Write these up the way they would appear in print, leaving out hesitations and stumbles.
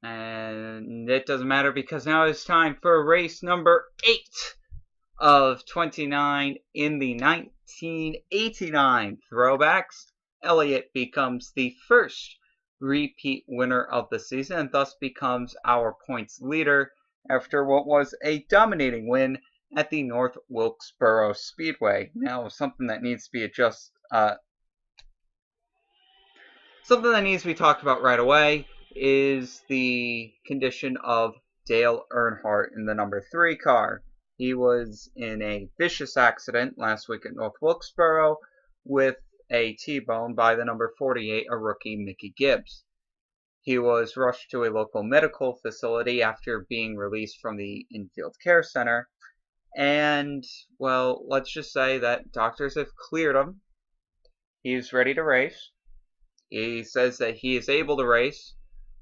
And it doesn't matter because now it's time for race number 8 of 29 in the 1989 throwbacks. Elliott becomes the first repeat winner of the season and thus becomes our points leader after what was a dominating win at the North Wilkesboro Speedway. Now, something that needs to be talked about right away is the condition of Dale Earnhardt in the number 3 car. He was in a vicious accident last week at North Wilkesboro with a T-bone by the number 48, a rookie, Mickey Gibbs. He was rushed to a local medical facility after being released from the infield care center. And, well, let's just say that doctors have cleared him. He's ready to race. He says that he is able to race,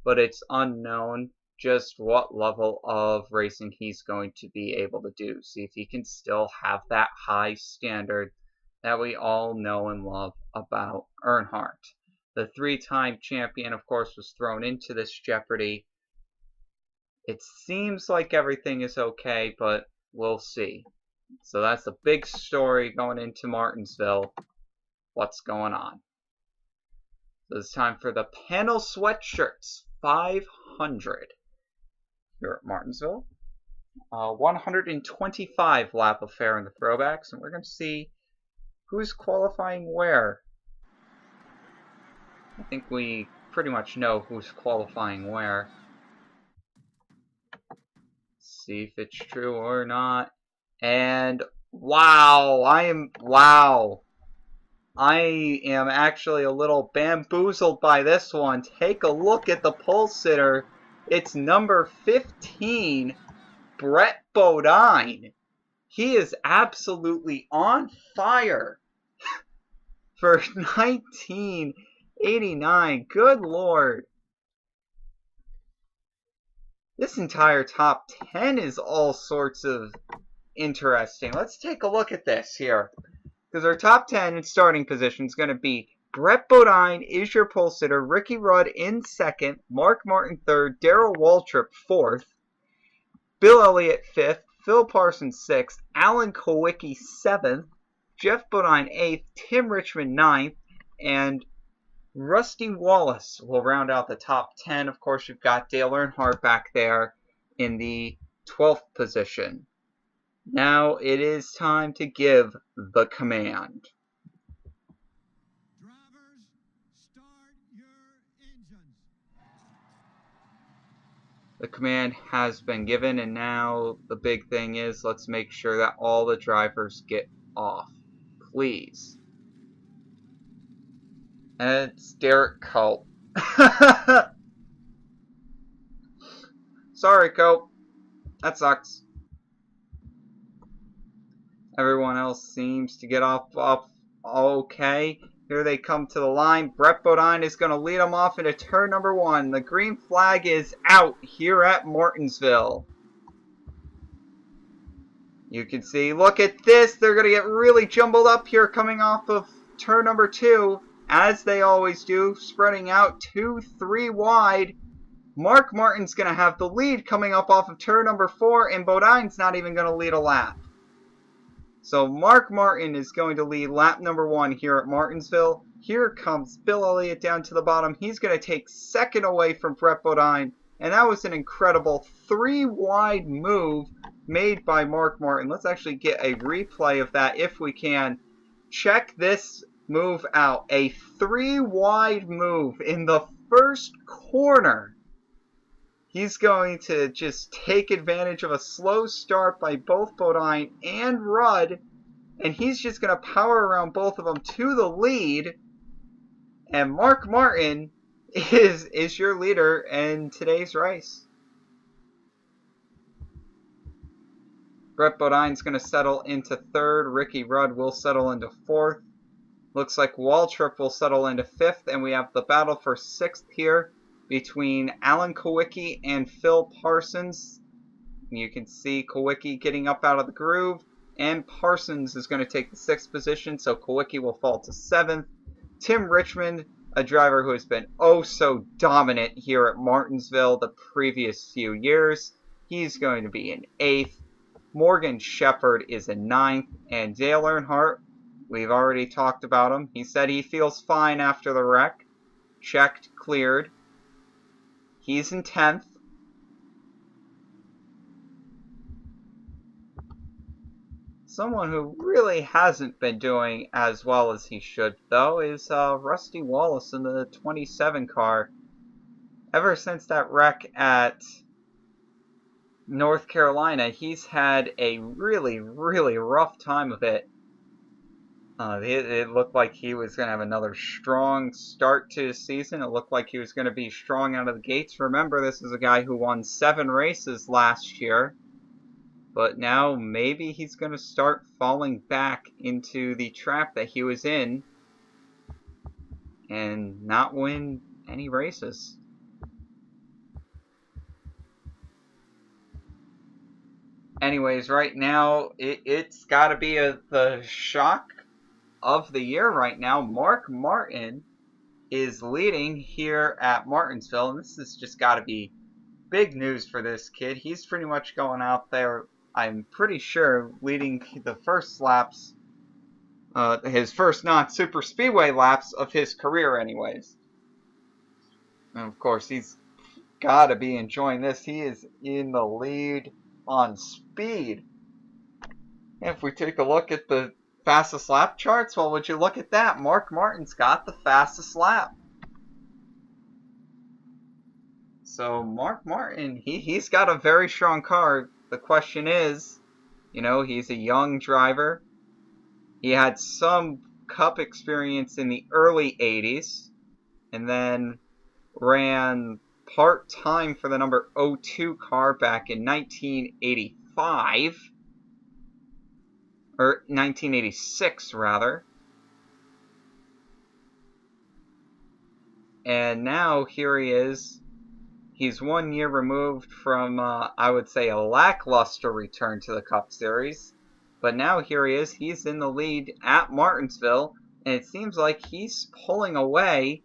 but it's unknown just what level of racing he's going to be able to do. See if he can still have that high standard that we all know and love about Earnhardt. The 3-time champion, of course, was thrown into this jeopardy. It seems like everything is okay, but we'll see. So that's the big story going into Martinsville. What's going on? So it's time for the Pannill Sweatshirts 500 here at Martinsville. 125 lap affair in the throwbacks, and we're going to see who's qualifying where. I think we pretty much know who's qualifying where. See if it's true or not. And wow, I am actually a little bamboozled by this one. Take a look at the pole sitter. It's number 15, Brett Bodine. He is absolutely on fire for 1989. Good Lord. This entire top 10 is all sorts of interesting. Let's take a look at this here. Because our top 10 in starting position is going to be Brett Bodine is your pole sitter, Ricky Rudd in second, Mark Martin third, Darrell Waltrip fourth, Bill Elliott fifth, Phil Parsons sixth, Alan Kowicki seventh, Jeff Bodine eighth, Tim Richmond ninth, and Rusty Wallace will round out the top 10. Of course, you've got Dale Earnhardt back there in the 12th position. Now it is time to give the command. Drivers, start your engines. The command has been given, and now the big thing is let's make sure that all the drivers get off. Please. And it's Derek Cope. Sorry, Cope. That sucks. Everyone else seems to get off okay. Here they come to the line. Brett Bodine is going to lead them off into turn number 1. The green flag is out here at Martinsville. You can see, look at this. They're going to get really jumbled up here coming off of turn number 2, as they always do, spreading out 2-3 wide. Mark Martin's going to have the lead coming up off of turn number 4, and Bodine's not even going to lead a lap. So Mark Martin is going to lead lap number 1 here at Martinsville. Here comes Bill Elliott down to the bottom. He's going to take second away from Brett Bodine. And that was an incredible 3-wide move made by Mark Martin. Let's actually get a replay of that if we can. Check this move out. A 3-wide move in the first corner. He's going to just take advantage of a slow start by both Bodine and Rudd. And he's just going to power around both of them to the lead. And Mark Martin is your leader in today's race. Brett Bodine's going to settle into third. Ricky Rudd will settle into fourth. Looks like Waltrip will settle into fifth. And we have the battle for sixth here between Alan Kowicki and Phil Parsons. You can see Kowicki getting up out of the groove, and Parsons is going to take the 6th position, so Kowicki will fall to 7th. Tim Richmond a driver who has been oh so dominant here at Martinsville the previous few years. He's going to be in 8th. Morgan Shepherd is in 9th. And Dale Earnhardt, we've already talked about him. He said he feels fine after the wreck. Checked, cleared. He's in 10th. Someone who really hasn't been doing as well as he should, though, is Rusty Wallace in the 27 car. Ever since that wreck at North Carolina, he's had a really, really rough time of it. It looked like he was going to have another strong start to his season. It looked like he was going to be strong out of the gates. Remember, this is a guy who won 7 races last year. But now maybe he's going to start falling back into the trap that he was in and not win any races. Anyways, right now, it's got to be the shock of the year right now. Mark Martin is leading here at Martinsville, and this has just got to be big news for this kid. He's pretty much going out there, I'm pretty sure, leading the first laps, his first non-super speedway laps of his career anyways. And of course, he's got to be enjoying this. He is in the lead on speed. If we take a look at the fastest lap charts, well, would you look at that? Mark Martin's got the fastest lap. So Mark Martin, he's got a very strong car. The question is, you know, he's a young driver. He had some Cup experience in the early 80s and then ran part-time for the number 02 car back in 1985. Or 1986, rather. And now here he is. He's 1 year removed from, I would say, a lackluster return to the Cup Series. But now here he is. He's in the lead at Martinsville. And it seems like he's pulling away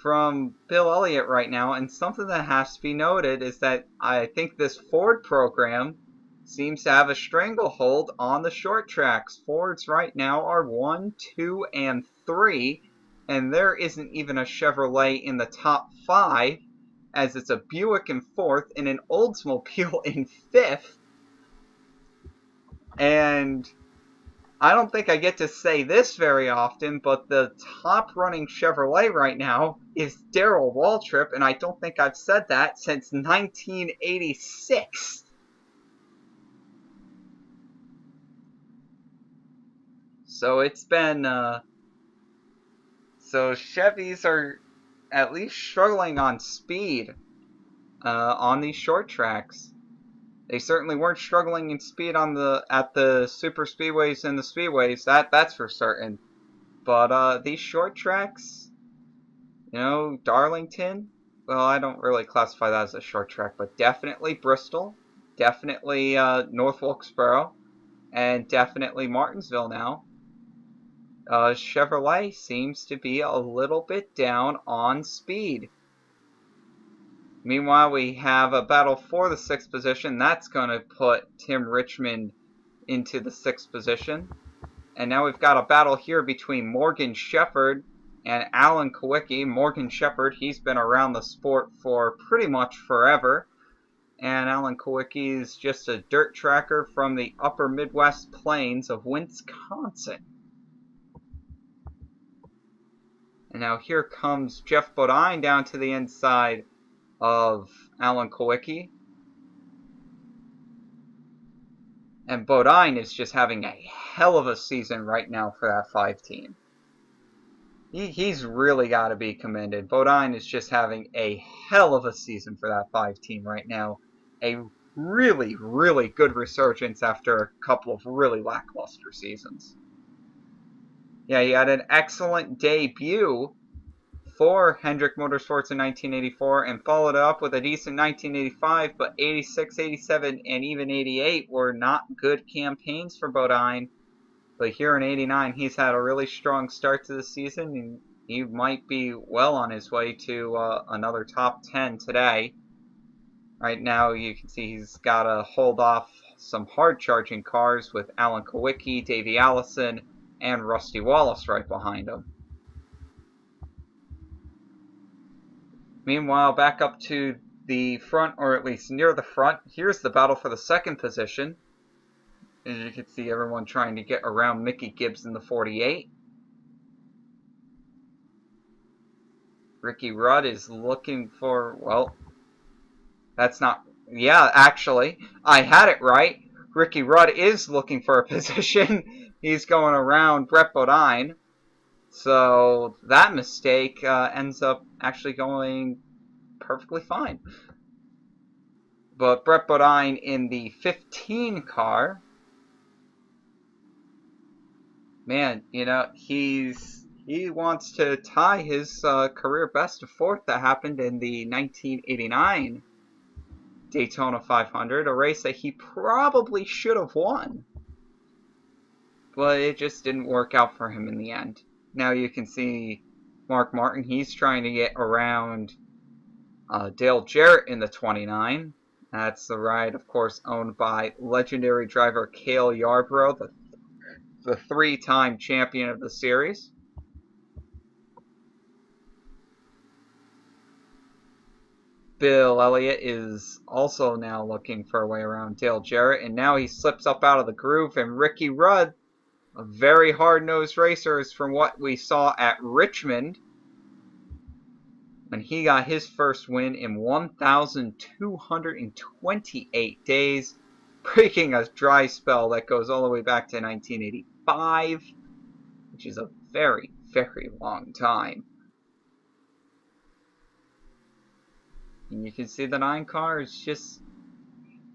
from Bill Elliott right now. And something that has to be noted is that I think this Ford program seems to have a stranglehold on the short tracks. Fords right now are 1, 2, and 3. And there isn't even a Chevrolet in the top 5. As it's a Buick in 4th and an Oldsmobile in 5th. And I don't think I get to say this very often, but the top running Chevrolet right now is Darrell Waltrip, and I don't think I've said that since 1986. So it's been, so Chevys are at least struggling on speed on these short tracks. They certainly weren't struggling in speed on at the super speedways and the speedways. That's for certain. But these short tracks, you know, Darlington. Well, I don't really classify that as a short track, but definitely Bristol, definitely North Wilkesboro, and definitely Martinsville now. Chevrolet seems to be a little bit down on speed. Meanwhile, we have a battle for the 6th position. That's going to put Tim Richmond into the 6th position. And now we've got a battle here between Morgan Shepherd and Alan Kawicki. Morgan Shepherd, he's been around the sport for pretty much forever. And Alan Kawicki is just a dirt tracker from the upper Midwest plains of Wisconsin. And now here comes Jeff Bodine down to the inside of Alan Kawicki. And Bodine is just having a hell of a season right now for that 5 team. He's really got to be commended. Bodine is just having a hell of a season for that 5 team right now. A really, really good resurgence after a couple of really lackluster seasons. Yeah, he had an excellent debut for Hendrick Motorsports in 1984 and followed it up with a decent 1985, but 86, 87, and even 88 were not good campaigns for Bodine. But here in 89, he's had a really strong start to the season, and he might be well on his way to another top 10 today. Right now, you can see he's got to hold off some hard-charging cars with Alan Kowicki, Davey Allison, and Rusty Wallace right behind him. Meanwhile, back up to the front, or at least near the front, here's the battle for the second position. As you can see, everyone trying to get around Mickey Gibbs in the 48. Ricky Rudd is looking for, well, that's not, yeah, actually, I had it right. Ricky Rudd is looking for a position. He's going around Brett Bodine. So that mistake ends up actually going perfectly fine. But Brett Bodine in the 15 car, man, you know, he wants to tie his career best of fourth that happened in the 1989 Daytona 500, a race that he probably should have won. But it just didn't work out for him in the end. Now you can see Mark Martin, he's trying to get around Dale Jarrett in the 29. That's the ride, of course, owned by legendary driver Cale Yarborough, the three-time champion of the series. Bill Elliott is also now looking for a way around Dale Jarrett, and now he slips up out of the groove, and Ricky Rudd, a very hard-nosed racer, is from what we saw at Richmond, when he got his first win in 1,228 days, breaking a dry spell that goes all the way back to 1985, which is a very, very long time. And you can see the 9 car is just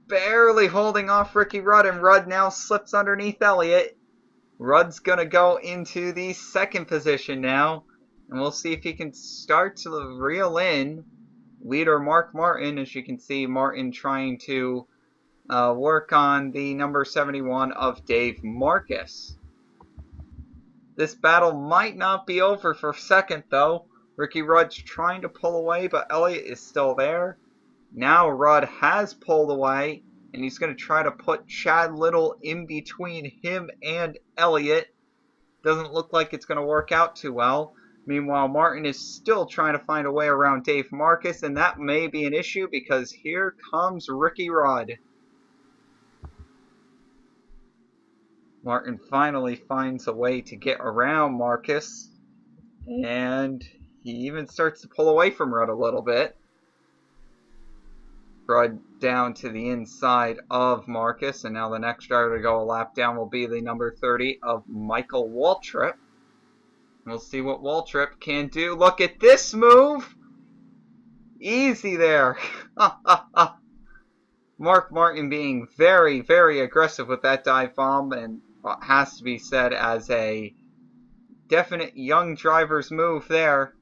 barely holding off Ricky Rudd, and Rudd now slips underneath Elliott. Rudd's going to go into the second position now, and we'll see if he can start to reel in leader Mark Martin. As you can see, Martin trying to work on the number 71 of Dave Marcus. This battle might not be over for second, though. Ricky Rudd's trying to pull away, but Elliott is still there. Now Rudd has pulled away, and he's going to try to put Chad Little in between him and Elliott. Doesn't look like it's going to work out too well. Meanwhile, Martin is still trying to find a way around Dave Marcus, and that may be an issue because here comes Ricky Rudd. Martin finally finds a way to get around Marcus, and he even starts to pull away from Rudd a little bit. Rudd down to the inside of Marcus, and now the next driver to go a lap down will be the number 30 of Michael Waltrip. We'll see what Waltrip can do. Look at this move! Easy there! Mark Martin being very, very aggressive with that dive bomb, and what has to be said as a definite young driver's move there.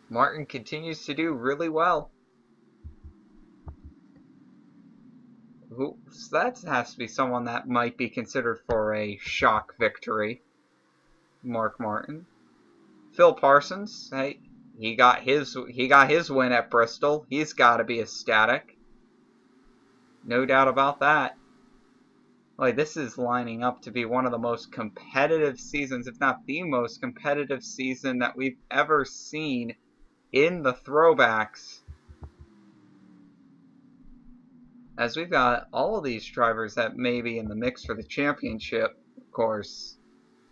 Martin continues to do really well. So that has to be someone that might be considered for a shock victory. Mark Martin. Phil Parsons, hey, he got his win at Bristol. He's got to be ecstatic. No doubt about that. Like, this is lining up to be one of the most competitive seasons, if not the most competitive season that we've ever seen in the throwbacks. As we've got all of these drivers that may be in the mix for the championship. Of course,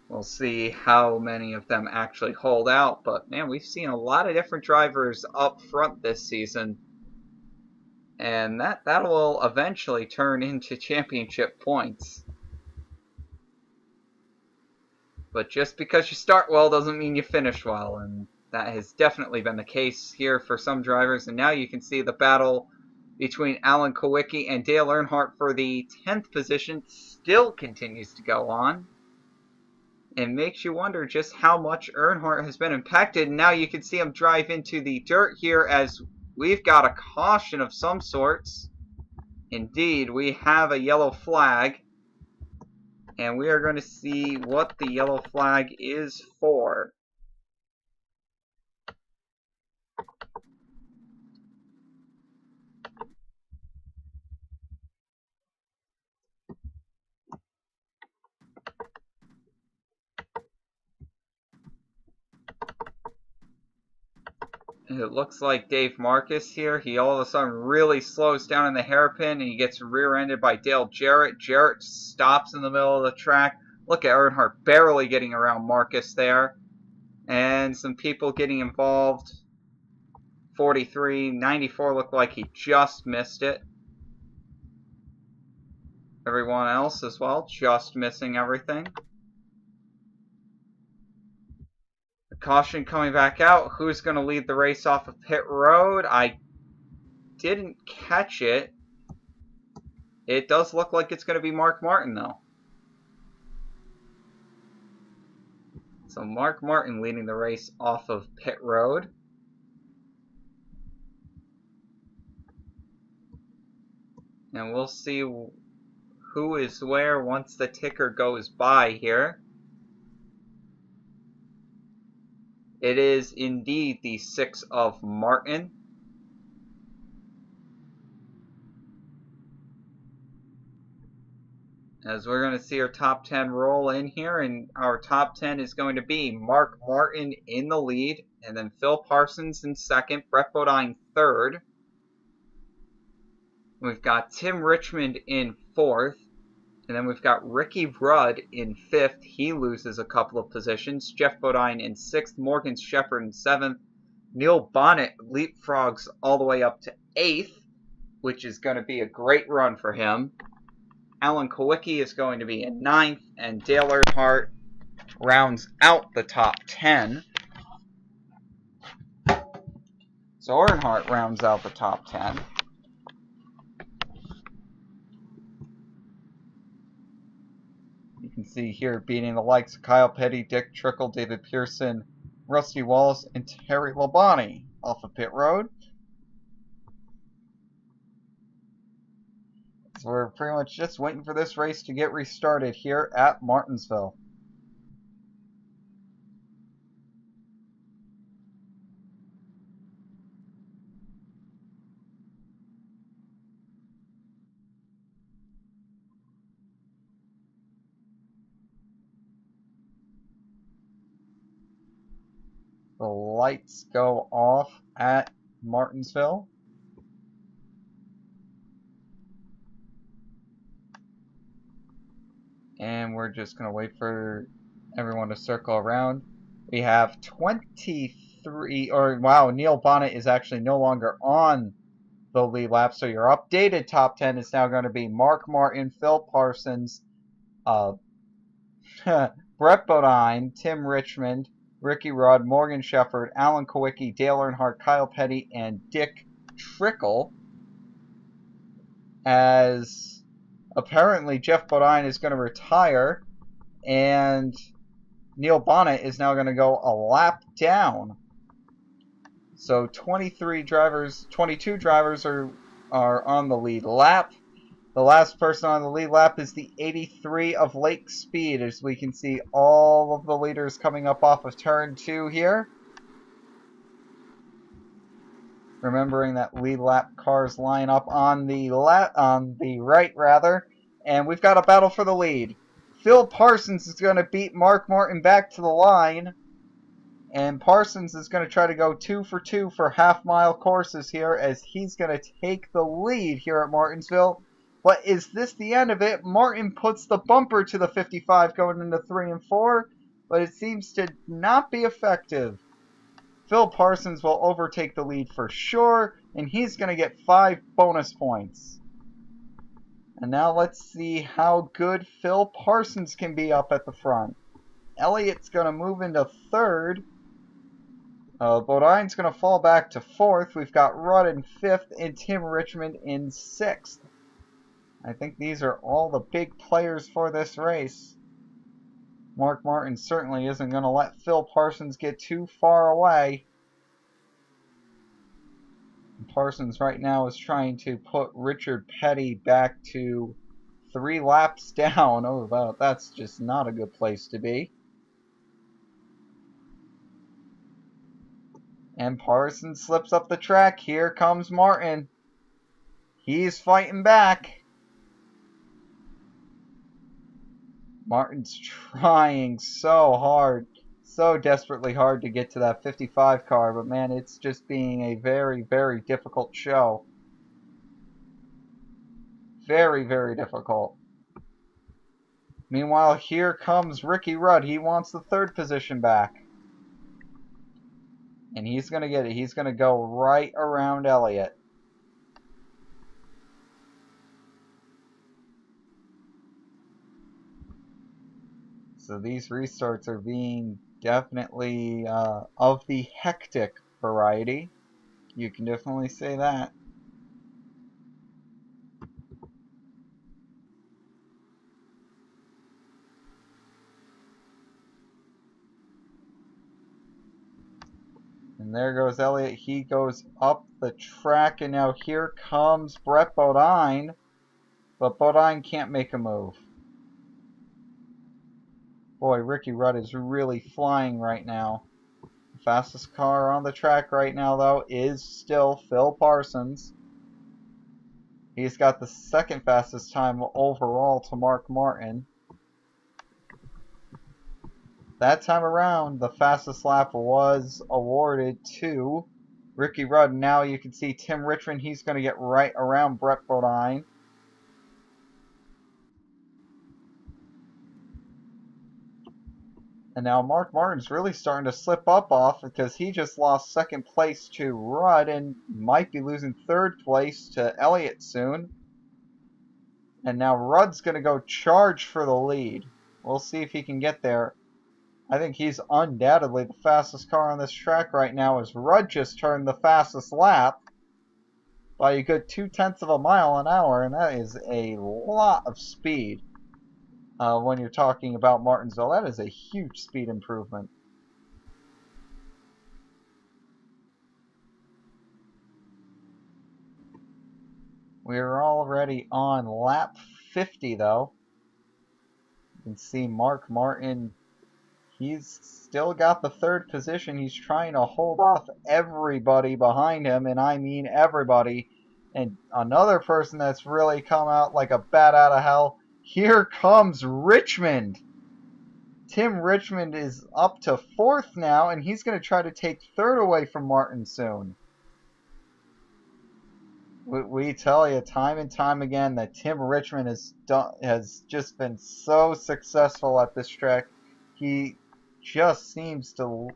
we'll see how many of them actually hold out. But man, we've seen a lot of different drivers up front this season. And that will eventually turn into championship points. But just because you start well doesn't mean you finish well. And that has definitely been the case here for some drivers. And now you can see the battle between Alan Kowicki and Dale Earnhardt for the 10th position still continues to go on. It makes you wonder just how much Earnhardt has been impacted. And now you can see him drive into the dirt here as we've got a caution of some sorts. Indeed, we have a yellow flag. And we are going to see what the yellow flag is for. It looks like Dave Marcus here. He all of a sudden really slows down in the hairpin and he gets rear-ended by Dale Jarrett. Jarrett stops in the middle of the track. Look at Earnhardt barely getting around Marcus there. And some people getting involved. 43, 94 looked like he just missed it. Everyone else as well, just missing everything. The caution coming back out. Who's going to lead the race off of pit road? I didn't catch it. It does look like it's going to be Mark Martin, though. So Mark Martin leading the race off of pit road. And we'll see who is where once the ticker goes by here. It is indeed the 6 of Martin. As we're going to see our top 10 roll in here, and our top 10 is going to be Mark Martin in the lead, and then Phil Parsons in second, Brett Bodine third. We've got Tim Richmond in fourth, and then we've got Ricky Rudd in fifth. He loses a couple of positions. Jeff Bodine in sixth, Morgan Shepherd in seventh. Neil Bonnet leapfrogs all the way up to eighth, which is going to be a great run for him. Alan Kowicki is going to be in ninth, and Dale Earnhardt rounds out the top 10. So Earnhardt rounds out the top 10. You can see here beating the likes of Kyle Petty, Dick Trickle, David Pearson, Rusty Wallace, and Terry Labonte off of pit road. So we're pretty much just waiting for this race to get restarted here at Martinsville. The lights go off at Martinsville. And we're just going to wait for everyone to circle around. We have 23, or wow, Neil Bonnet is actually no longer on the lead lap. So your updated top 10 is now going to be Mark Martin, Phil Parsons, Brett Bodine, Tim Richmond, Ricky Rudd, Morgan Shepherd, Alan Kowicki, Dale Earnhardt, Kyle Petty, and Dick Trickle. As apparently Jeff Bodine is going to retire, and Neil Bonnet is now going to go a lap down. So 22 drivers are on the lead lap. The last person on the lead lap is the 83 of Lake Speed, as we can see all of the leaders coming up off of turn 2 here. Remembering that lead lap cars line up on the right rather, and we've got a battle for the lead. Phil Parsons is going to beat Mark Martin back to the line, and Parsons is going to try to go 2 for 2 for half-mile courses here, as he's going to take the lead here at Martinsville. But is this the end of it? Martin puts the bumper to the 55 going into 3 and 4, but it seems to not be effective. Phil Parsons will overtake the lead for sure, and he's going to get 5 bonus points. And now let's see how good Phil Parsons can be up at the front. Elliott's going to move into 3rd. Bodine's going to fall back to 4th. We've got Rudd in 5th and Tim Richmond in 6th. I think these are all the big players for this race. Mark Martin certainly isn't going to let Phil Parsons get too far away. Parsons right now is trying to put Richard Petty back to 3 laps down. Oh, well, that's just not a good place to be. And Parsons slips up the track. Here comes Martin. He's fighting back. Martin's trying so hard, so desperately hard to get to that 55 car, but man, it's just being a very, very difficult show. Very, very difficult. Meanwhile, here comes Ricky Rudd. He wants the 3rd position back. And he's going to get it. He's going to go right around Elliott. So these restarts are being definitely of the hectic variety. You can definitely say that. And there goes Elliott. He goes up the track, and now here comes Brett Bodine. But Bodine can't make a move. Boy, Ricky Rudd is really flying right now. The fastest car on the track right now, though, is still Phil Parsons. He's got the 2nd fastest time overall to Mark Martin. That time around, the fastest lap was awarded to Ricky Rudd. Now you can see Tim Richmond. He's going to get right around Brett Bodine. And now Mark Martin's really starting to slip up off because he just lost 2nd place to Rudd and might be losing 3rd place to Elliott soon. And now Rudd's going to go charge for the lead. We'll see if he can get there. I think he's undoubtedly the fastest car on this track right now, as Rudd just turned the fastest lap by a good 0.2 of a mile an hour, and that is a lot of speed. When you're talking about Martinsville, that is a huge speed improvement. We're already on lap 50, though. You can see Mark Martin, he's still got the 3rd position. He's trying to hold off everybody behind him, and I mean everybody. And another person that's really come out like a bat out of hell, here comes Richmond. Tim Richmond is up to 4th now, and he's going to try to take 3rd away from Martin soon. We tell you time and time again that Tim Richmond has just been so successful at this track. He just seems to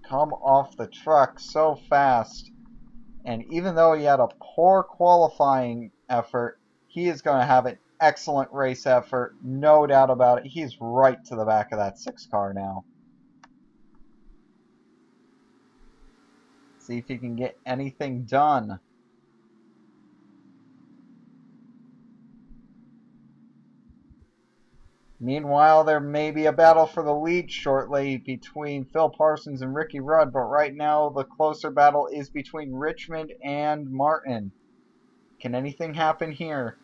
come off the truck so fast. And even though he had a poor qualifying effort, he is going to have an excellent race effort, no doubt about it. He's right to the back of that 6 car now. See if he can get anything done. Meanwhile, there may be a battle for the lead shortly between Phil Parsons and Ricky Rudd, but right now the closer battle is between Richmond and Martin. Can anything happen here?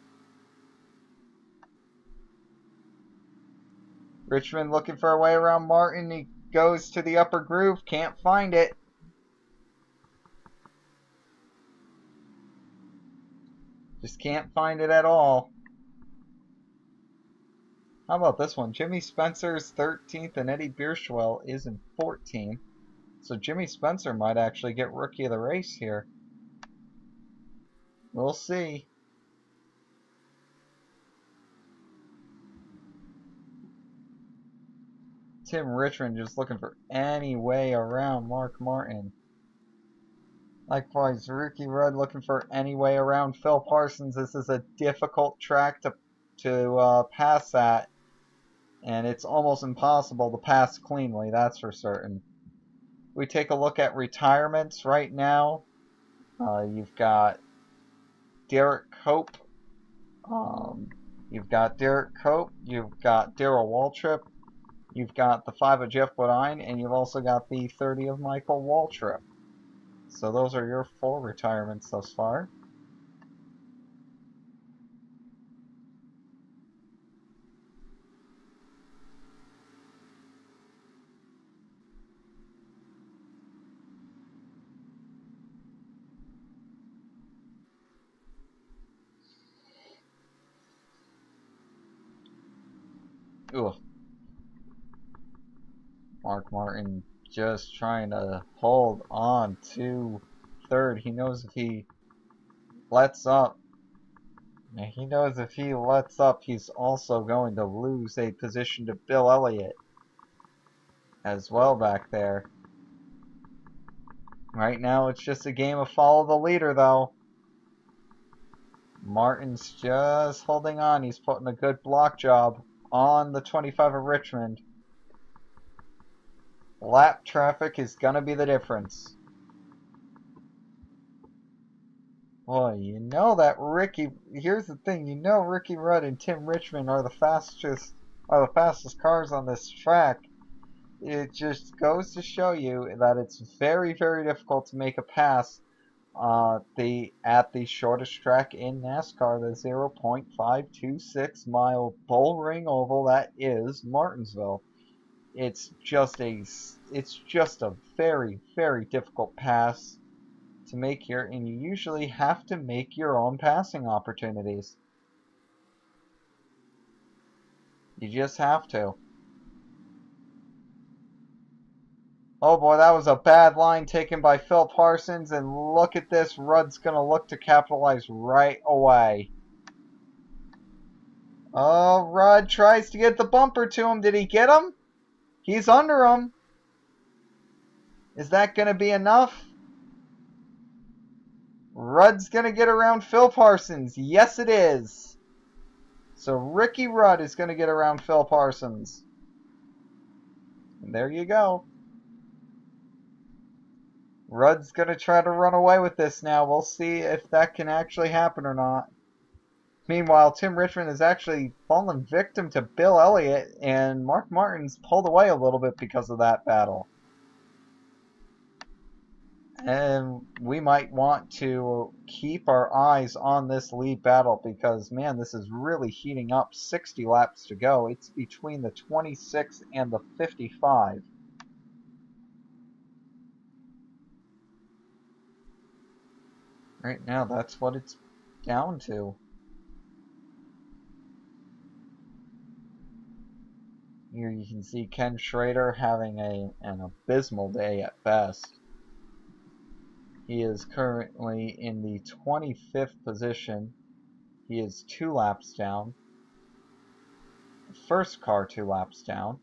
Richmond looking for a way around Martin. He goes to the upper groove, can't find it. Just can't find it at all. How about this one? Jimmy Spencer's 13th and Eddie Bierschwell is in 14th. So Jimmy Spencer might actually get Rookie of the Race here. We'll see. Tim Richmond just looking for any way around Mark Martin. Likewise, Ricky Rudd looking for any way around Phil Parsons. This is a difficult track to pass at. And it's almost impossible to pass cleanly, that's for certain. We take a look at retirements right now. You've got Derek Cope. You've got Derek Cope. You've got Darrell Waltrip. You've got the 5 of Jeff Bodine. And you've also got the 30 of Michael Waltrip. So those are your 4 retirements thus far. Ugh. Mark Martin just trying to hold on to third. He knows if he lets up, he's also going to lose a position to Bill Elliott as well back there. Right now, it's just a game of follow the leader, though. Martin's just holding on. He's putting a good block job on the 25 of Richmond. Lap traffic is going to be the difference. Boy, you know that here's the thing, you know Ricky Rudd and Tim Richmond are the fastest cars on this track. It just goes to show you that it's very, very difficult to make a pass at the shortest track in NASCAR, the 0.526 mile Bullring Oval that is Martinsville. It's just a very, very difficult pass to make here, and you usually have to make your own passing opportunities. You just have to. Oh boy, that was a bad line taken by Phil Parsons, and look at this. Rudd's going to look to capitalize right away. Oh, Rudd tries to get the bumper to him. Did he get him? He's under him. Is that going to be enough? Rudd's going to get around Phil Parsons. Yes, it is. So Ricky Rudd is going to get around Phil Parsons. And there you go. Rudd's going to try to run away with this now. We'll see if that can actually happen or not. Meanwhile, Tim Richmond has actually fallen victim to Bill Elliott, and Mark Martin's pulled away a little bit because of that battle. And we might want to keep our eyes on this lead battle because, man, this is really heating up. 60 laps to go. It's between the 26 and the 55. Right now, that's what it's down to. Here you can see Ken Schrader having an abysmal day at best. He is currently in the 25th position. He is 2 laps down. First car 2 laps down.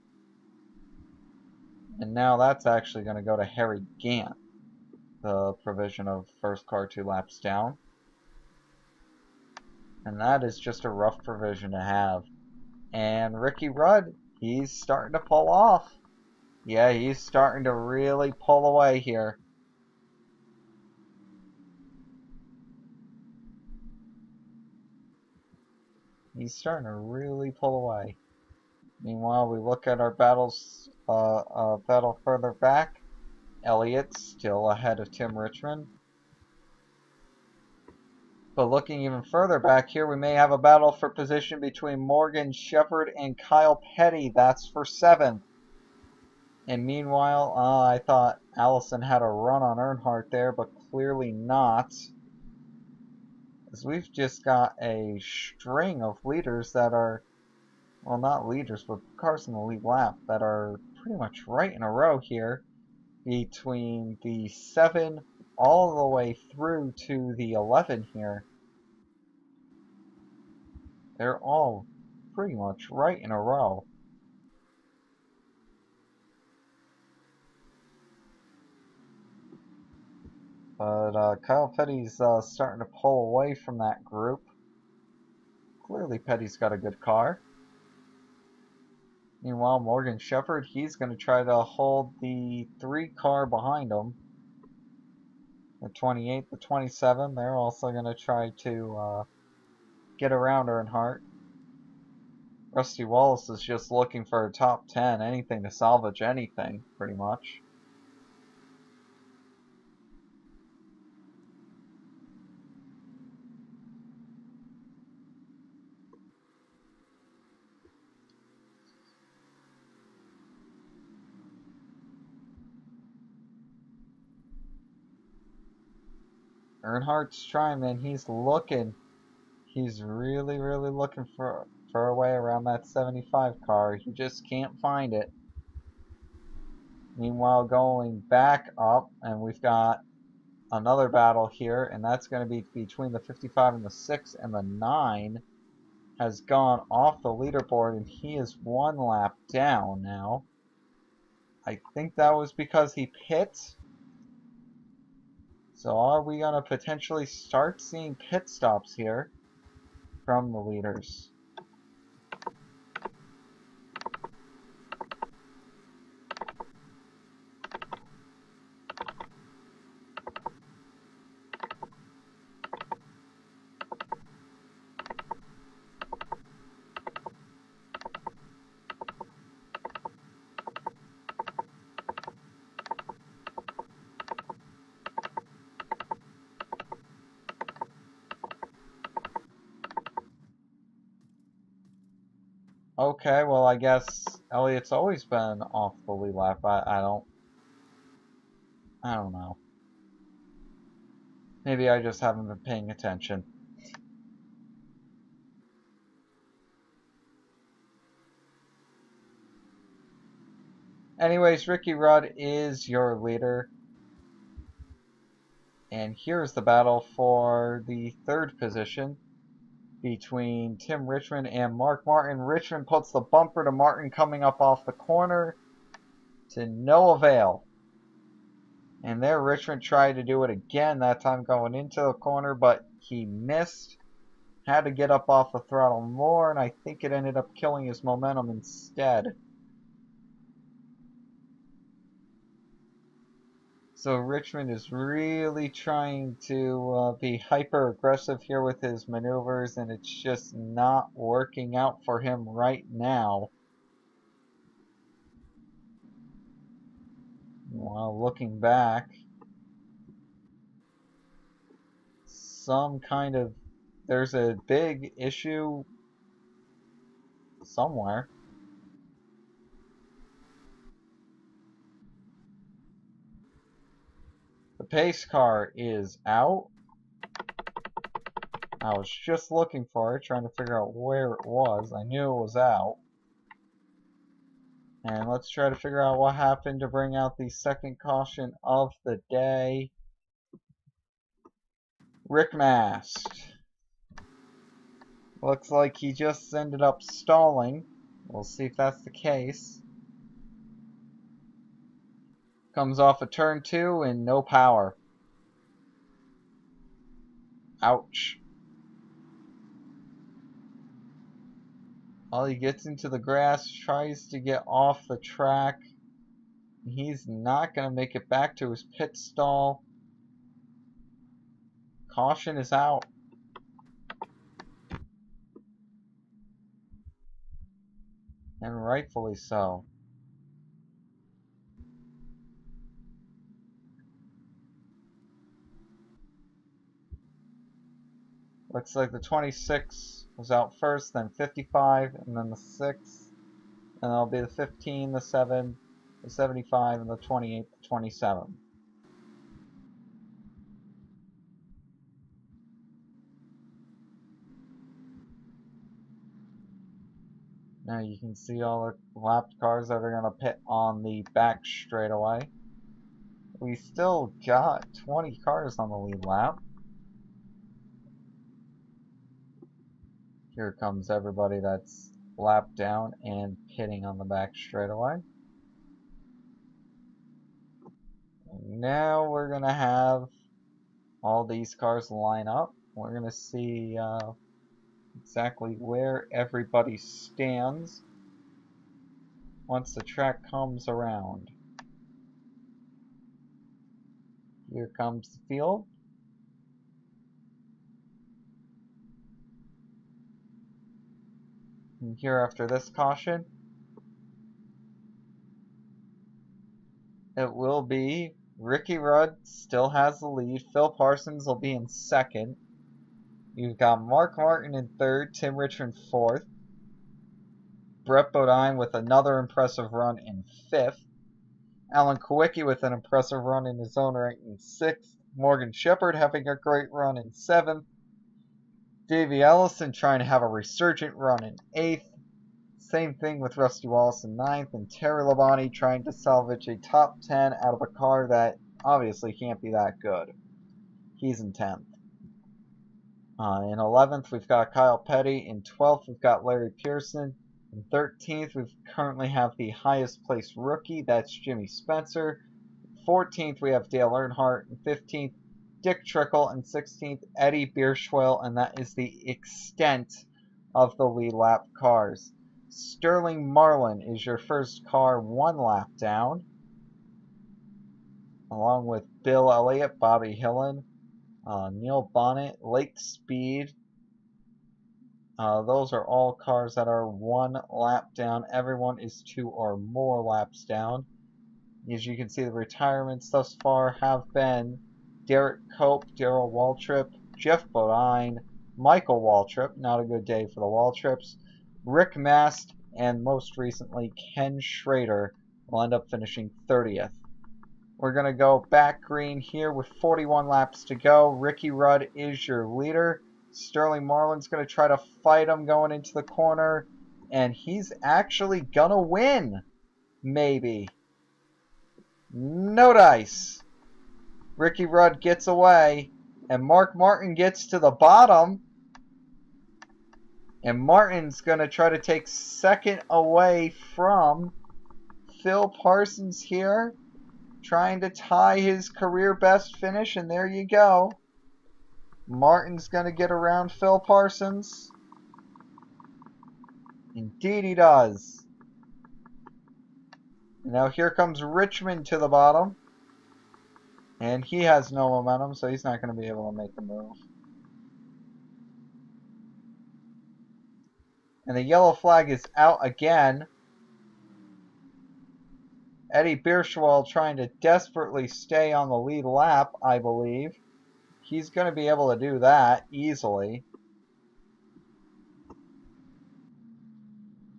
And now that's actually going to go to Harry Gant, the provision of first car 2 laps down. And that is just a rough provision to have. And Ricky Rudd, he's starting to pull off. Yeah, he's starting to really pull away here. He's starting to really pull away. Meanwhile, we look at our battle further back. Elliott's still ahead of Tim Richmond. But looking even further back here, we may have a battle for position between Morgan Shepherd and Kyle Petty. That's for 7th. And meanwhile, I thought Allison had a run on Earnhardt there, but clearly not. As we've just got a string of leaders that are, well, not leaders, but cars in the lead lap that are pretty much right in a row here between the 7 all the way through to the 11 here. They're all pretty much right in a row. But Kyle Petty's starting to pull away from that group. Clearly Petty's got a good car. Meanwhile, Morgan Shepherd, he's going to try to hold the 3 car behind him. The 28, the 27, they're also going to try to get around Earnhardt. Rusty Wallace is just looking for a top 10, anything to salvage anything, pretty much. Earnhardt's trying, man. He's looking. He's really, really looking for her way around that 75 car. He just can't find it. Meanwhile, going back up, and we've got another battle here, and that's going to be between the 55 and the 6, and the 9 has gone off the leaderboard, and he is one lap down now. I think that was because he pit. So are we going to potentially start seeing pit stops here from the leaders? Okay, well, I guess Elliott's always been off the lead lap. I don't know. Maybe I just haven't been paying attention. Anyways, Ricky Rudd is your leader. And here's the battle for the 3rd position between Tim Richmond and Mark Martin. Richmond puts the bumper to Martin coming up off the corner to no avail. And there Richmond tried to do it again, that time going into the corner, but he missed. Had to get up off the throttle more, and I think it ended up killing his momentum instead. So Richmond is really trying to be hyper aggressive here with his maneuvers, and it's just not working out for him right now. While looking back, there's a big issue somewhere. The pace car is out. I was just looking for it, trying to figure out where it was. I knew it was out. And let's try to figure out what happened to bring out the second caution of the day. Rick Mast. Looks like he just ended up stalling. We'll see if that's the case. Comes off of turn 2 and no power. Ouch. Well, he gets into the grass, tries to get off the track. He's not going to make it back to his pit stall. Caution is out. And rightfully so. Looks like the 26 was out first, then 55, and then the 6. And that'll be the 15, the 7, the 75, and the 28, the 27. Now you can see all the lapped cars that are going to pit on the back straightaway. We still got 20 cars on the lead lap. Here comes everybody that's lapped down and pitting on the back straightaway. And now we're going to have all these cars line up. We're going to see exactly where everybody stands once the track comes around. Here comes the field. And here after this caution, it will be Ricky Rudd still has the lead. Phil Parsons will be in second. You've got Mark Martin in third, Tim Richmond fourth, Brett Bodine with another impressive run in fifth, Alan Kowicki with an impressive run in his own right in sixth, Morgan Shepherd having a great run in seventh, Davey Ellison trying to have a resurgent run in 8th. Same thing with Rusty Wallace in 9th. And Terry Labonte trying to salvage a top 10 out of a car that obviously can't be that good. He's in 10th. In 11th, we've got Kyle Petty. In 12th, we've got Larry Pearson. In 13th, we currently have the highest placed rookie. That's Jimmy Spencer. 14th, we have Dale Earnhardt. In 15th, Dick Trickle. And 16th, Eddie Bierschwell. And that is the extent of the lead lap cars. Sterling Marlin is your first car 1 lap down, along with Bill Elliott, Bobby Hillen, Neil Bonnet, Lake Speed. Those are all cars that are 1 lap down. Everyone is 2 or more laps down. As you can see, the retirements thus far have been Derek Cope, Darrell Waltrip, Jeff Bodine, Michael Waltrip, not a good day for the Waltrips, Rick Mast, and most recently Ken Schrader will end up finishing 30th. We're going to go back green here with 41 laps to go. Ricky Rudd is your leader. Sterling Marlin's going to try to fight him going into the corner, and he's actually going to win. Maybe. No dice. Ricky Rudd gets away, and Mark Martin gets to the bottom. And Martin's going to try to take 2nd away from Phil Parsons here, trying to tie his career best finish, and there you go. Martin's going to get around Phil Parsons. Indeed he does. Now here comes Richmond to the bottom. And he has no momentum, so he's not going to be able to make a move. And the yellow flag is out again. Eddie Bierschwell trying to desperately stay on the lead lap, I believe. He's going to be able to do that easily.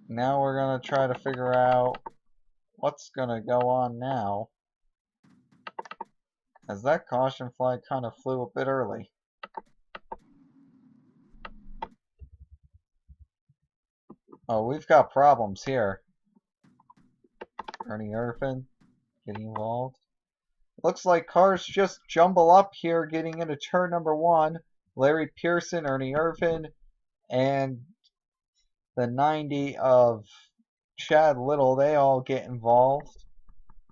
Now we're going to try to figure out what's going to go on now, as that caution flag kind of flew a bit early. Oh, we've got problems here. Ernie Irvin getting involved. Looks like cars just jumble up here getting into turn number 1. Larry Pearson, Ernie Irvin, and the 90 of Chad Little, they all get involved.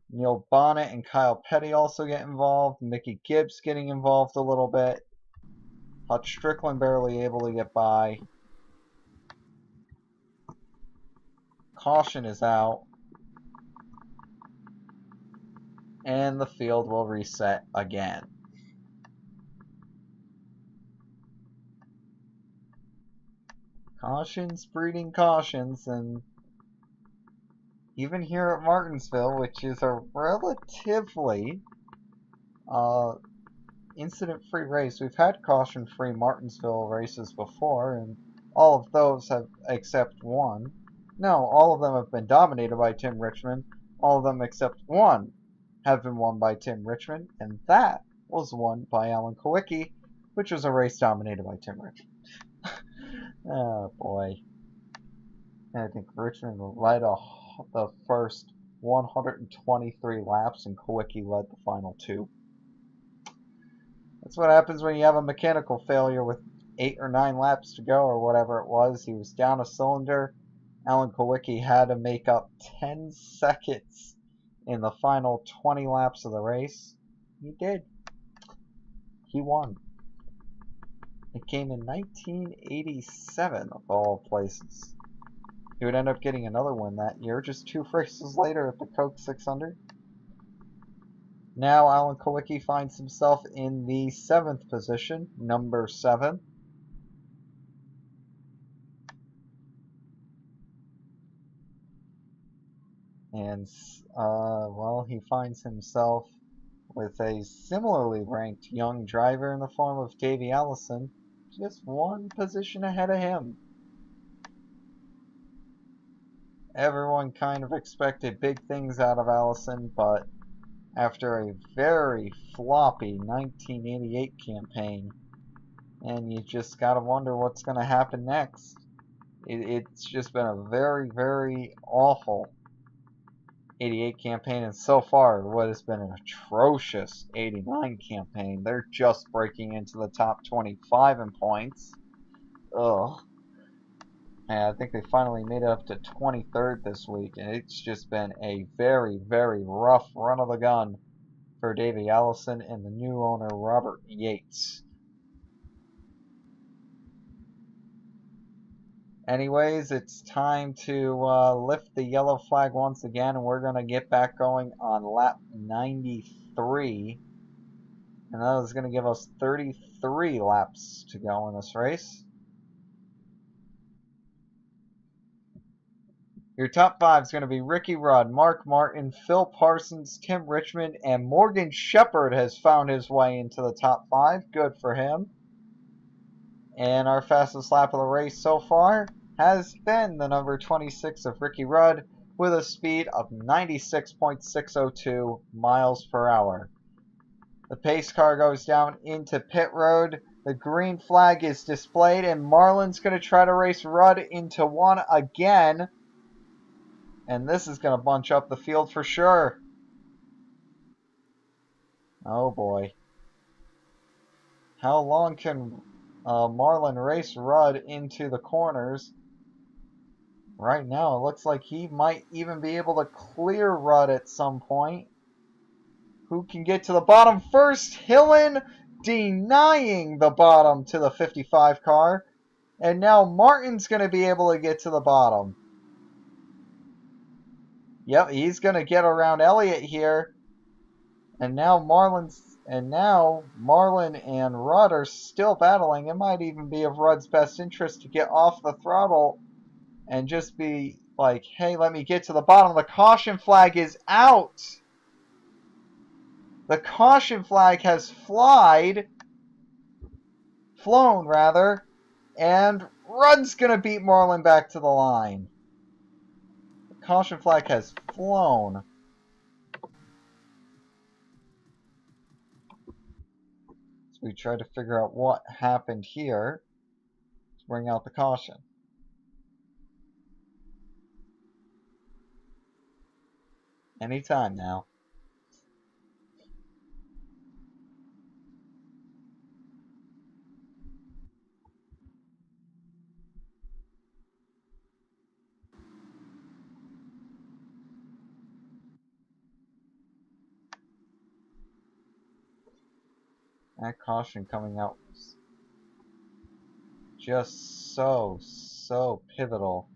Neil Bonnet and Kyle Petty also get involved. Mickey Gibbs getting involved a little bit. Hutch Strickland barely able to get by. Caution is out. And the field will reset again. Cautions breeding cautions, and even here at Martinsville, which is a relatively incident-free race. We've had caution-free Martinsville races before, and all of those have, except one. No, all of them have been dominated by Tim Richmond. All of them except one have been won by Tim Richmond, and that was won by Alan Kowicki, which was a race dominated by Tim Richmond. Oh boy. And I think Richmond led the first 123 laps, and Kowicki led the final 2. That's what happens when you have a mechanical failure with 8 or 9 laps to go, or whatever it was. He was down a cylinder. Alan Kowicki had to make up 10 seconds in the final 20 laps of the race. He did. He won. It came in 1987, of all places. He would end up getting another win that year, just 2 races later at the Coke 600. Now Alan Kowicki finds himself in the 7th position, number 7. And, well, he finds himself with a similarly ranked young driver in the form of Davey Ellison, just 1 position ahead of him. Everyone kind of expected big things out of Ellison, but after a very floppy 1988 campaign, and you just gotta wonder what's gonna happen next. It's just been a very, very awful 88 campaign, and so far what has been an atrocious 89 campaign. They're just breaking into the top 25 in points. Ugh. And I think they finally made it up to 23rd this week, and it's just been a very, very rough run of the gun for Davey Allison and the new owner, Robert Yates. Anyways, it's time to lift the yellow flag once again, and we're going to get back going on lap 93. And that is going to give us 33 laps to go in this race. Your top five is going to be Ricky Rudd, Mark Martin, Phil Parsons, Tim Richmond, and Morgan Shepherd has found his way into the top five. Good for him. And our fastest lap of the race so far has been the number 26 of Ricky Rudd with a speed of 96.602 miles per hour. The pace car goes down into pit road. The green flag is displayed, and Marlin's going to try to race Rudd into one again. And this is going to bunch up the field for sure. Oh boy. How long can Marlin race Rudd into the corners? Right now, it looks like he might even be able to clear Rudd at some point. Who can get to the bottom first? Hillen denying the bottom to the 55 car. And now Martin's going to be able to get to the bottom. Yep, he's going to get around Elliott here. And now Marlin and Rudd are still battling. It might even be of Rudd's best interest to get off the throttle and just be like, hey, let me get to the bottom. The caution flag is out. The caution flag has flown, and Rudd's going to beat Marlin back to the line. The caution flag has flown. So we try to figure out what happened here to bring out the caution. Anytime now. That caution coming out was just so pivotal.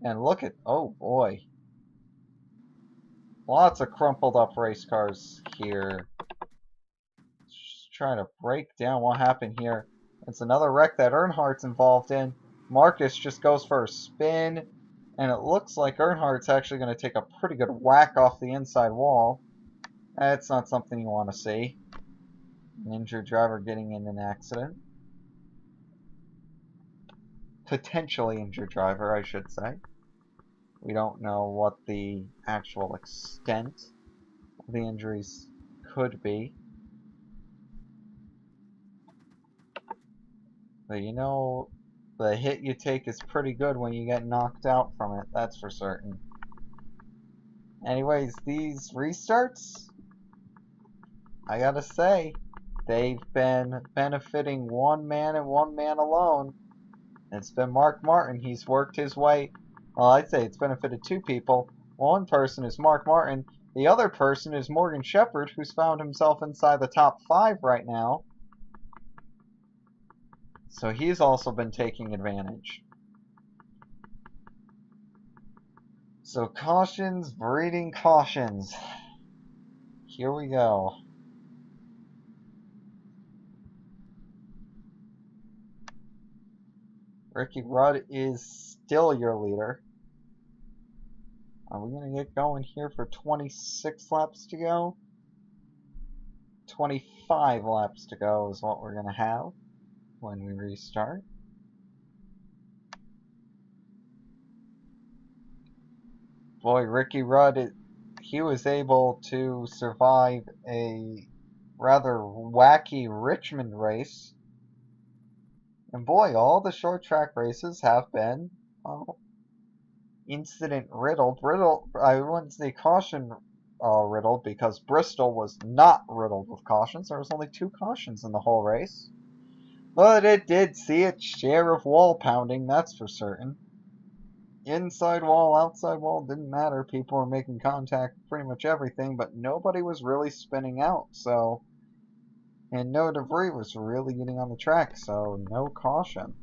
And look at, oh boy. Lots of crumpled up race cars here. Just trying to break down what happened here. It's another wreck that Earnhardt's involved in. Marcus just goes for a spin. And it looks like Earnhardt's actually going to take a pretty good whack off the inside wall. That's not something you want to see. An injured driver getting in an accident. Potentially injured driver, I should say. We don't know what the actual extent of the injuries could be. But you know, the hit you take is pretty good when you get knocked out from it, that's for certain. Anyways, these restarts, I gotta say, they've been benefiting one man and one man alone. It's been Mark Martin. He's worked his way. Well, I'd say it's benefited two people. One person is Mark Martin. The other person is Morgan Shepherd, who's found himself inside the top 5 right now. So he's also been taking advantage. So cautions breeding cautions. Here we go. Ricky Rudd is still your leader. Are we going to get going here for 26 laps to go? 25 laps to go is what we're going to have when we restart. Boy, Ricky Rudd, he was able to survive a rather wacky Richmond race And boy, all the short track races have been incident riddled. I wouldn't say caution riddled, because Bristol was not riddled with cautions. There was only 2 cautions in the whole race. But it did see its share of wall pounding, that's for certain. Inside wall, outside wall, didn't matter. People were making contact with pretty much everything, but nobody was really spinning out, so... And no debris was really getting on the track, so no caution.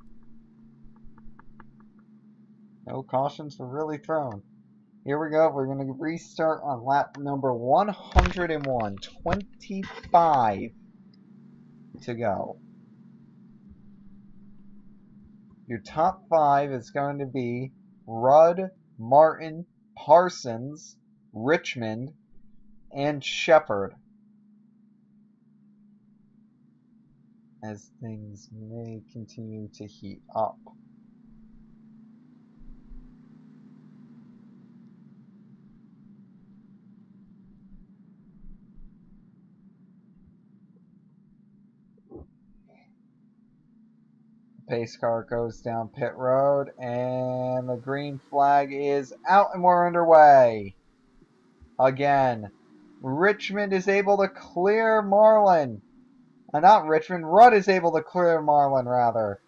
No cautions were really thrown. Here we go. We're going to restart on lap number 101. 25 to go. Your top 5 is going to be Rudd, Martin, Parsons, Richmond, and Shepard. As things may continue to heat up. Pace car goes down pit road, and the green flag is out, and we're underway. Again, Richmond is able to clear Marlin. Not Richmond, Rudd is able to clear Marlin, rather.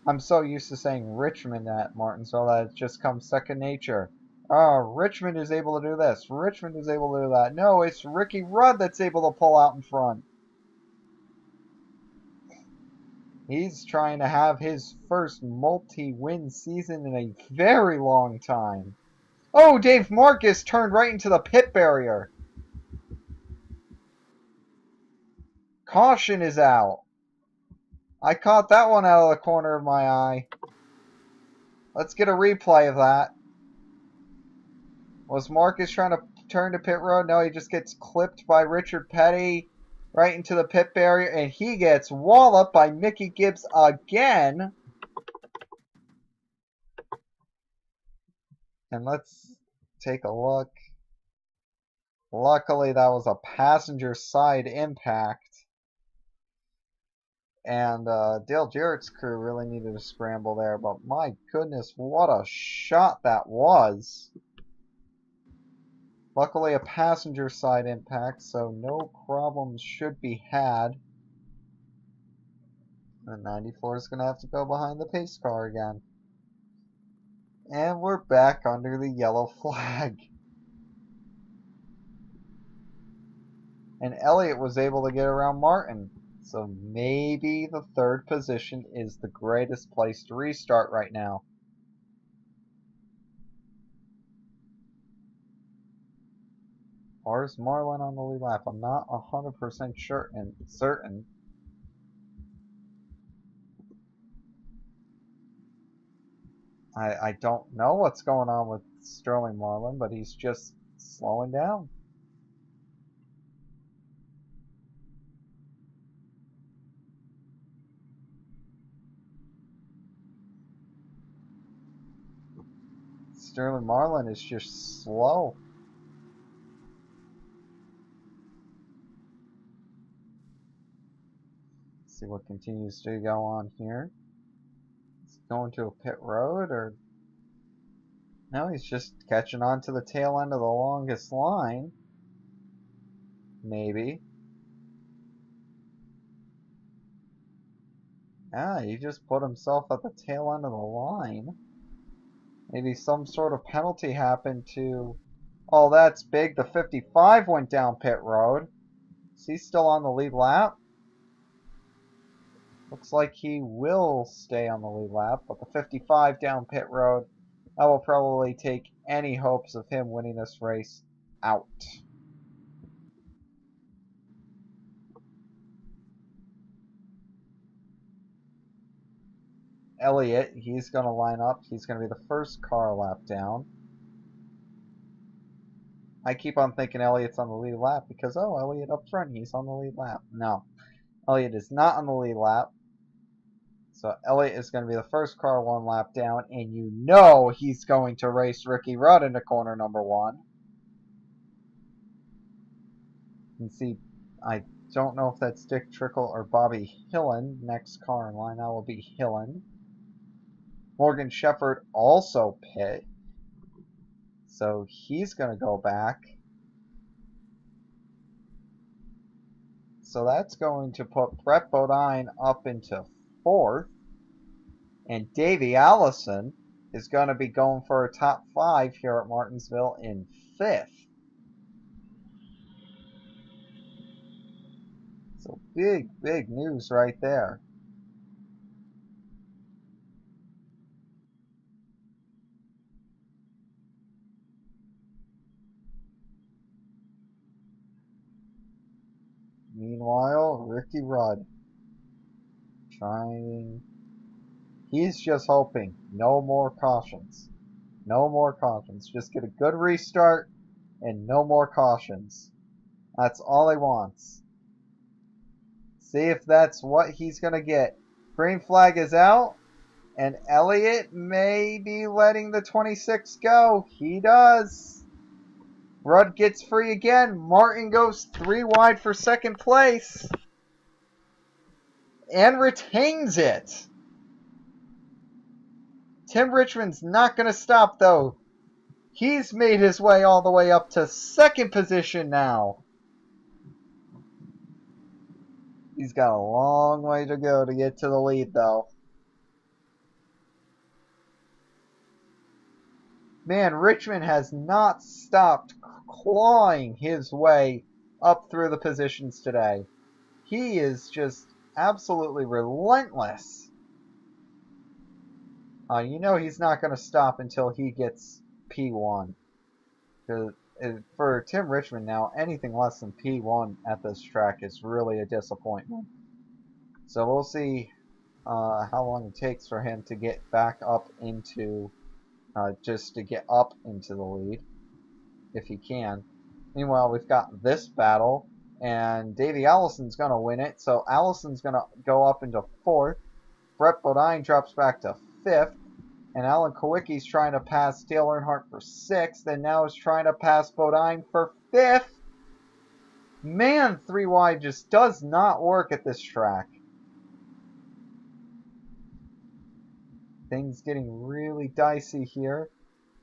I'm so used to saying Richmond at Martinsville that it just comes second nature. Oh, Richmond is able to do this. Richmond is able to do that. No, it's Ricky Rudd that's able to pull out in front. He's trying to have his first multi-win season in a very long time. Oh, Dave Marcus turned right into the pit barrier. Caution is out. I caught that one out of the corner of my eye. Let's get a replay of that. Was Marcus trying to turn to pit road? No, he just gets clipped by Richard Petty right into the pit barrier, and he gets walloped by Mickey Gibbs again. And let's take a look. Luckily, that was a passenger side impact. And Dale Jarrett's crew really needed to scramble there, but my goodness, what a shot that was. Luckily, a passenger side impact, so no problems should be had. And 94 is going to have to go behind the pace car again. And we're back under the yellow flag. And Elliott was able to get around Martin. So maybe the 3rd position is the greatest place to restart right now. Or is Marlin on the lead lap? I'm not 100% certain. I don't know what's going on with Sterling Marlin, but he's just slowing down. Sterling Marlin is just slow. Let's see what continues to go on here. Is he going to a pit road, or... No, he's just catching on to the tail end of the longest line. Maybe. Yeah, he just put himself at the tail end of the line. Maybe some sort of penalty happened to... Oh, that's big. The 55 went down pit road. Is he still on the lead lap? Looks like he will stay on the lead lap, but the 55 down pit road, that will probably take any hopes of him winning this race out. Elliott, he's going to line up. He's going to be the first car lap down. I keep on thinking Elliott's on the lead lap because, oh, Elliott up front, he's on the lead lap. No, Elliott is not on the lead lap. So Elliott is going to be the first car 1 lap down, and you know he's going to race Ricky Rudd into corner number 1. And see, I Don't know if that's Dick Trickle or Bobby Hillen. Next car in line, that will be Hillen. Morgan Shepherd also pit. So he's going to go back. So that's going to put Brett Bodine up into 4th. And Davey Allison is going to be going for a top 5 here at Martinsville in 5th. So big news right there. Meanwhile, Ricky Rudd trying. He's just hoping. No more cautions. No more cautions. Just get a good restart and no more cautions. That's all he wants. See if that's what he's going to get. Green flag is out. And Elliott may be letting the 26 go. He does. Rudd gets free again. Martin goes 3 wide for 2nd place. And retains it. Tim Richmond's not going to stop, though. He's made his way all the way up to 2nd position now. He's got a long way to go to get to the lead, though. Man, Richmond has not stopped clawing his way up through the positions today. He is just absolutely relentless. You know he's not going to stop until he gets P1. For Tim Richmond now, anything less than P1 at this track is really a disappointment. So we'll see how long it takes for him to get back up into, just to get up into the lead, if he can. Meanwhile, we've got this battle, and Davey Allison's going to win it. So Allison's going to go up into 4th. Brett Bodine drops back to 5th. And Alan Kowicki's trying to pass Dale Earnhardt for 6th, and now is trying to pass Bodine for 5th. Man, 3 wide just does not work at this track. Things getting really dicey here.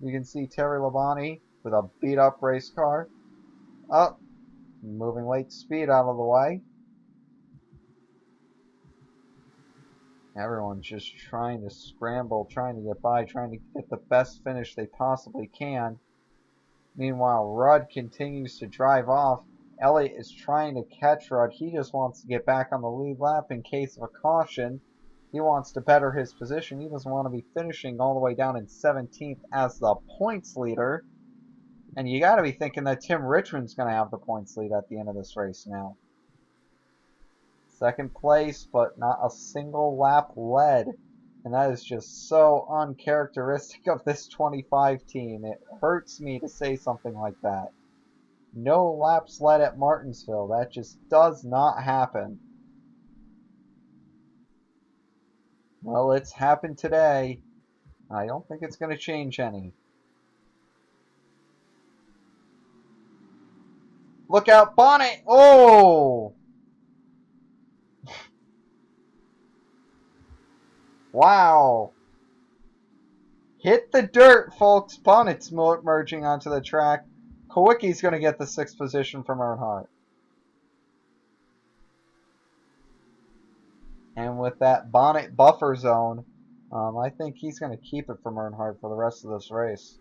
You can see Terry Labonte with a beat-up race car. Oh, moving late speed out of the way. Everyone's just trying to scramble, trying to get by, trying to get the best finish they possibly can. Meanwhile, Rudd continues to drive off. Elliott is trying to catch Rudd. He just wants to get back on the lead lap in case of a caution. He wants to better his position. He doesn't want to be finishing all the way down in 17th as the points leader. And you got to be thinking that Tim Richmond's going to have the points lead at the end of this race now. 2nd place, but not a single lap led. And that is just so uncharacteristic of this 25 team. It hurts me to say something like that. No laps led at Martinsville. That just does not happen. Well, it's happened today. I don't think it's going to change any. Look out, Bonnet! Oh! Wow. Hit the dirt, folks. Bonnet's merging onto the track. Kowicki's going to get the 6th position from Earnhardt. And with that Bonnet buffer zone, I think he's going to keep it from Earnhardt for the rest of this race.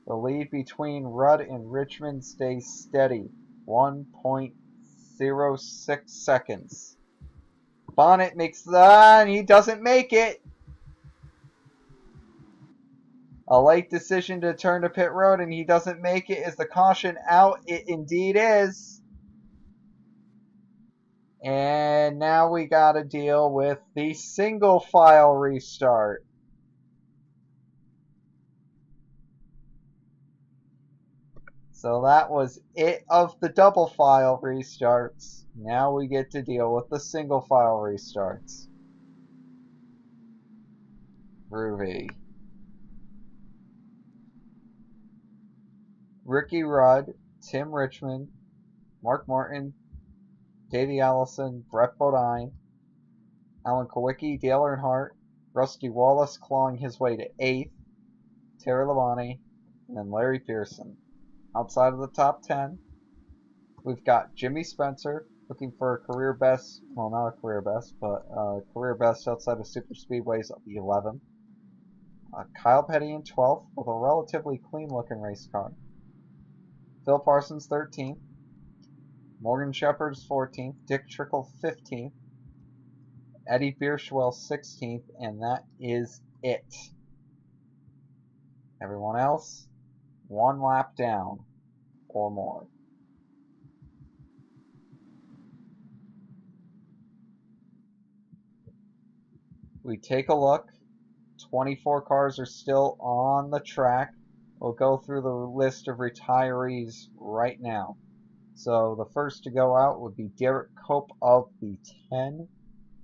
The lead between Rudd and Richmond stays steady. 1.06 seconds. Bonnet makes and he doesn't make it. A late decision to turn to pit road, and he doesn't make it. Is the caution out? It indeed is. And now we got to deal with the single file restart. So that was it of the double file restarts. Now we get to deal with the single file restarts. Groovy. Ricky Rudd, Tim Richmond, Mark Martin, Davey Allison, Brett Bodine, Alan Kowicki, Dale Earnhardt, Rusty Wallace clawing his way to 8th, Terry Labonte, and then Larry Pearson. Outside of the top 10, we've got Jimmy Spencer looking for a career best, well, not a career best, but a career best outside of super speedways of 11. Kyle Petty in 12th with a relatively clean looking race car. Phil Parsons 13th. Morgan Shepherd's 14th. Dick Trickle 15th. Eddie Bierschwell 16th, and that is it. Everyone else, 1 lap down or more. We take a look. 24 cars are still on the track. We'll go through the list of retirees right now. So the first to go out would be Derek Cope of the 10.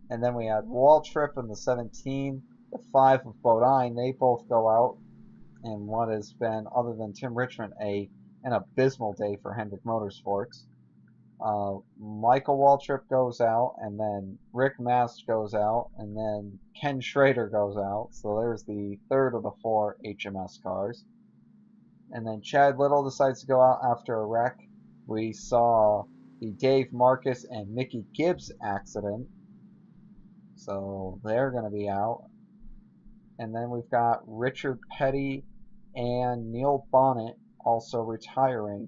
And then we had Waltrip in the 17. The 5 of Bodine, they both go out. And what has been, other than Tim Richmond, an abysmal day for Hendrick Motorsports. Michael Waltrip goes out, and then Rick Mast goes out, and then Ken Schrader goes out. So there's the third of the 4 HMS cars. And then Chad Little decides to go out after a wreck. We saw the Dave Marcus and Mickey Gibbs accident. So they're going to be out. And then we've got Richard Petty and Neil Bonnet also retiring.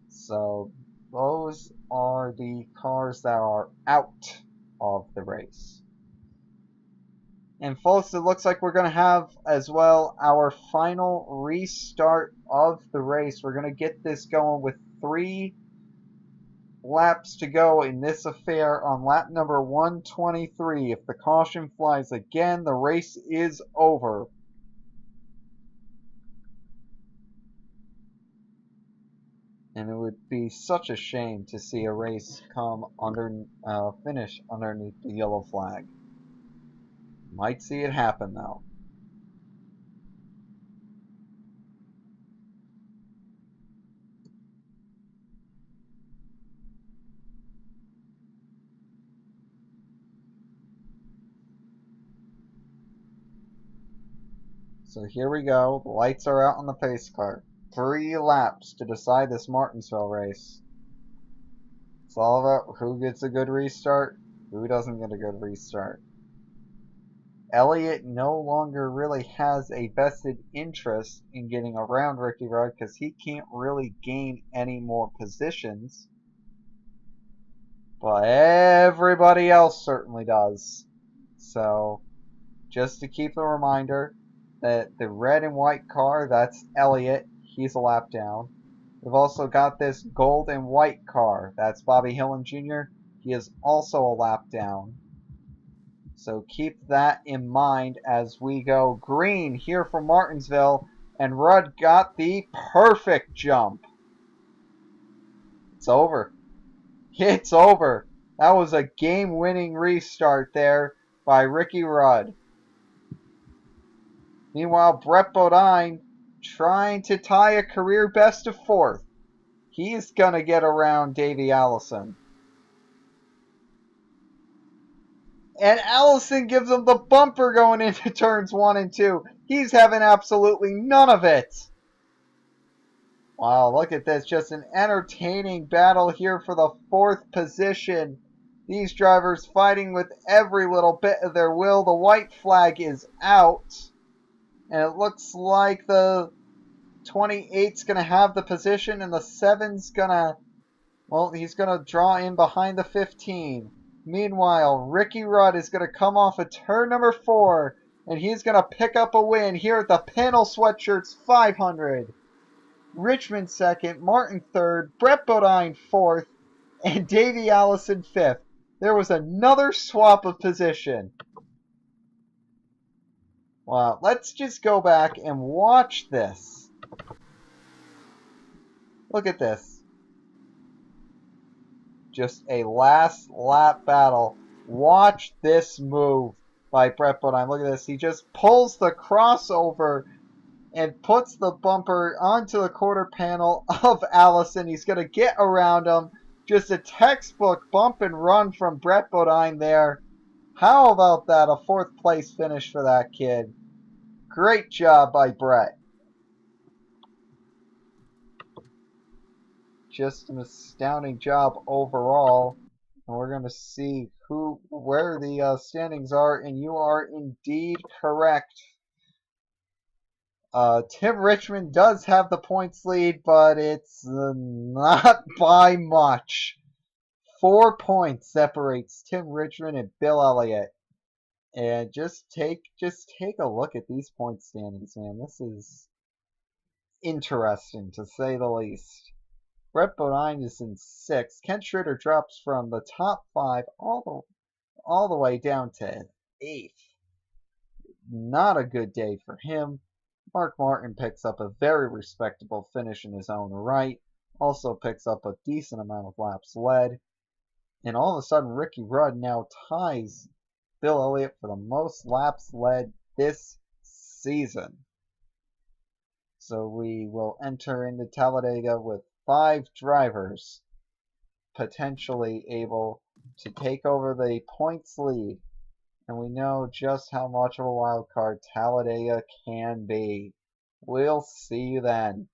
So those are the cars that are out of the race. And folks, it looks like we're going to have as well our final restart of the race. We're going to get this going with 3 laps to go in this affair on lap number 123. If the caution flies again, the race is over. And it would be such a shame to see a race finish underneath the yellow flag. Might see it happen though. So here we go. The lights are out on the pace car. 3 laps to decide this Martinsville race. It's all about who gets a good restart, who doesn't get a good restart. Elliott no longer really has a vested interest in getting around Ricky Rudd because he can't really gain any more positions. But everybody else certainly does. So, just to keep a reminder that the red and white car, that's Elliott. He's a lap down. We've also got this gold and white car. That's Bobby Hillin Jr. He is also a lap down. So keep that in mind as we go green here from Martinsville. And Rudd got the perfect jump. It's over. It's over. That was a game-winning restart there by Ricky Rudd. Meanwhile, Brett Bodine trying to tie a career best of 4th. He's going to get around Davey Allison. And Allison gives him the bumper going into turns 1 and 2. He's having absolutely none of it. Wow, look at this. Just an entertaining battle here for the 4th position. These drivers fighting with every little bit of their will. The white flag is out. And it looks like the 28's going to have the position, and the 7's going to, well, he's going to draw in behind the 15. Meanwhile, Ricky Rudd is going to come off of turn number 4, and he's going to pick up a win here at the Pannill Sweatshirts 500. Richmond 2nd, Martin 3rd, Brett Bodine 4th, and Davey Allison 5th. There was another swap of position. Wow, let's just go back and watch this. Look at this. Just a last lap battle. Watch this move by Brett Bodine. Look at this. He just pulls the crossover and puts the bumper onto the quarter panel of Allison. He's going to get around him. Just a textbook bump and run from Brett Bodine there. How about that? A 4th place finish for that kid. Great job by Brett. Just an astounding job overall. And we're going to see where the standings are, and you are indeed correct. Tim Richmond does have the points lead, but it's not by much. 4 points separates Tim Richmond and Bill Elliott. And just take a look at these point standings, man. This is interesting, to say the least. Brett Bodine is in 6th. Ken Schrader drops from the top 5 all the way down to 8th. Not a good day for him. Mark Martin picks up a very respectable finish in his own right. Also picks up a decent amount of laps led. And all of a sudden, Ricky Rudd now ties Bill Elliott for the most laps led this season. So we will enter into Talladega with 5 drivers potentially able to take over the points lead. And we know just how much of a wild card Talladega can be. We'll see you then.